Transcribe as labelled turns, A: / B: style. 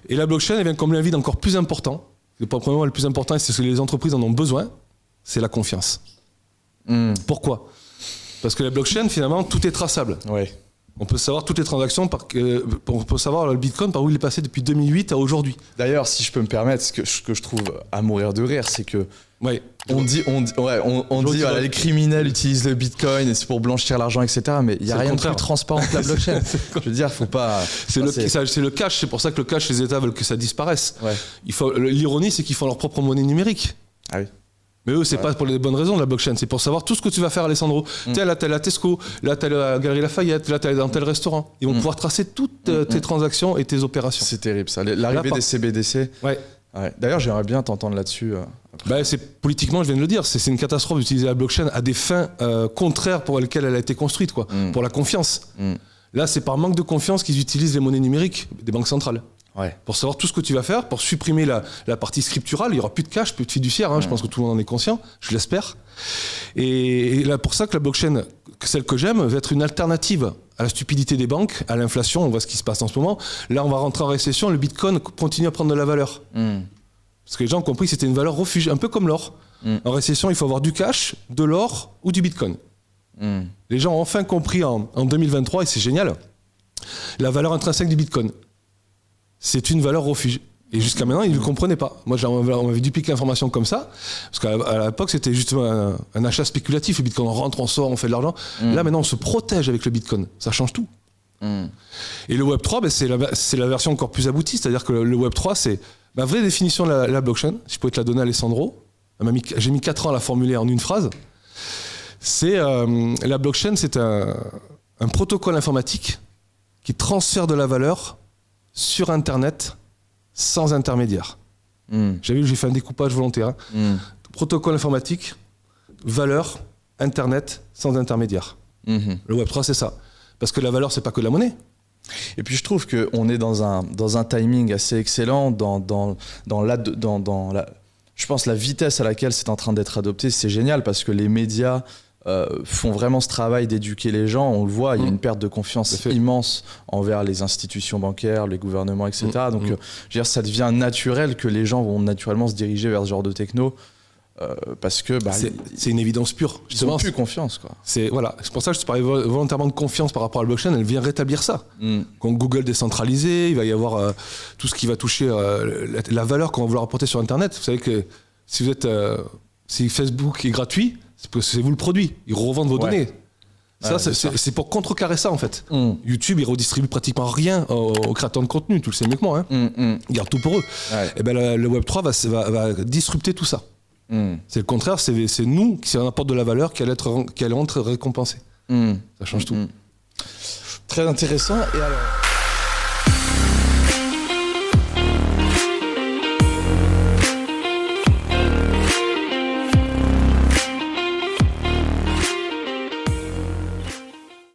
A: Et la blockchain, elle vient combler un vide encore plus important. Premièrement, le plus important, et c'est ce que les entreprises en ont besoin, c'est la confiance. Pourquoi ? Parce que la blockchain, finalement, tout est traçable.
B: Ouais.
A: On peut savoir toutes les transactions, on peut savoir le Bitcoin par où il est passé depuis 2008 à aujourd'hui.
B: D'ailleurs, si je peux me permettre, ce que je trouve à mourir de rire, c'est que on dit voilà, les criminels utilisent le Bitcoin et c'est pour blanchir l'argent, etc. Mais il n'y a rien de plus transparent que la blockchain. Je veux dire, faut pas.
A: C'est le cash, c'est pour ça que le cash, les États veulent que ça disparaisse.
B: Ouais.
A: L'ironie, c'est qu'ils font leur propre monnaie numérique.
B: Ah oui.
A: Mais eux, c'est pas pour les bonnes raisons de la blockchain, c'est pour savoir tout ce que tu vas faire, Alessandro. Tiens, là, t'as la Tesco, là, t'as la Galerie Lafayette, là, t'as dans tel restaurant. Ils vont pouvoir tracer toutes tes transactions et tes opérations.
B: C'est terrible, ça. L'arrivée des CBDC.
A: Ouais.
B: D'ailleurs, j'aimerais bien t'entendre là-dessus.
A: Politiquement, je viens de le dire, c'est une catastrophe d'utiliser la blockchain à des fins contraires pour lesquelles elle a été construite, quoi, pour la confiance. Là, c'est par manque de confiance qu'ils utilisent les monnaies numériques des banques centrales.
B: Ouais.
A: Pour savoir tout ce que tu vas faire, pour supprimer la partie scripturale, il n'y aura plus de cash, plus de fiduciaire, je pense que tout le monde en est conscient, je l'espère. Et là, pour ça que la blockchain, celle que j'aime, va être une alternative à la stupidité des banques, à l'inflation, on voit ce qui se passe en ce moment. Là, on va rentrer en récession, le Bitcoin continue à prendre de la valeur. Parce que les gens ont compris que c'était une valeur refuge, un peu comme l'or. En récession, il faut avoir du cash, de l'or ou du Bitcoin. Les gens ont enfin compris en 2023, et c'est génial, la valeur intrinsèque du Bitcoin. C'est une valeur refuge. Et jusqu'à maintenant, ils ne le comprenaient pas. Moi, on m'avait dupliqué l'information comme ça, parce qu'à l'époque, c'était justement un achat spéculatif. Le Bitcoin, on rentre, on sort, on fait de l'argent. Là, maintenant, on se protège avec le Bitcoin. Ça change tout. Et le Web3, c'est la version encore plus aboutie. C'est-à-dire que le Web3, c'est ma vraie définition de la blockchain. Si je pouvais te la donner, Alessandro. J'ai mis 4 ans à la formuler en une phrase. C'est la blockchain, c'est un protocole informatique qui transfère de la valeur sur Internet sans intermédiaire. J'ai fait un découpage volontaire. Protocole informatique, valeur, Internet sans intermédiaire. Le Web3, c'est ça. Parce que la valeur, c'est pas que de la monnaie.
B: Et puis je trouve qu'on est dans un timing assez excellent je pense la vitesse à laquelle c'est en train d'être adopté, c'est génial parce que les médias font vraiment ce travail d'éduquer les gens. On le voit, il y a une perte de confiance immense envers les institutions bancaires, les gouvernements, etc. Donc, je veux dire, ça devient naturel que les gens vont naturellement se diriger vers ce genre de techno parce que
A: c'est une évidence pure.
B: Ils n'ont plus confiance, quoi.
A: C'est pour ça que je te parlais volontairement de confiance par rapport à la blockchain. Elle vient rétablir ça. Quand Google décentralisé, il va y avoir tout ce qui va toucher la valeur qu'on va vouloir apporter sur Internet. Vous savez que si Facebook est gratuit, c'est parce que c'est vous le produit. Ils revendent vos données. Ça, c'est pour contrecarrer ça, en fait. YouTube, il redistribue pratiquement rien aux créateurs de contenu. Tu le sais mieux que moi. Ils gardent tout pour eux. Et le Web3 va disrupter tout ça. C'est le contraire. C'est nous qui on apporte de la valeur qui allait être récompensée. Ça change tout.
B: Très intéressant. Et alors...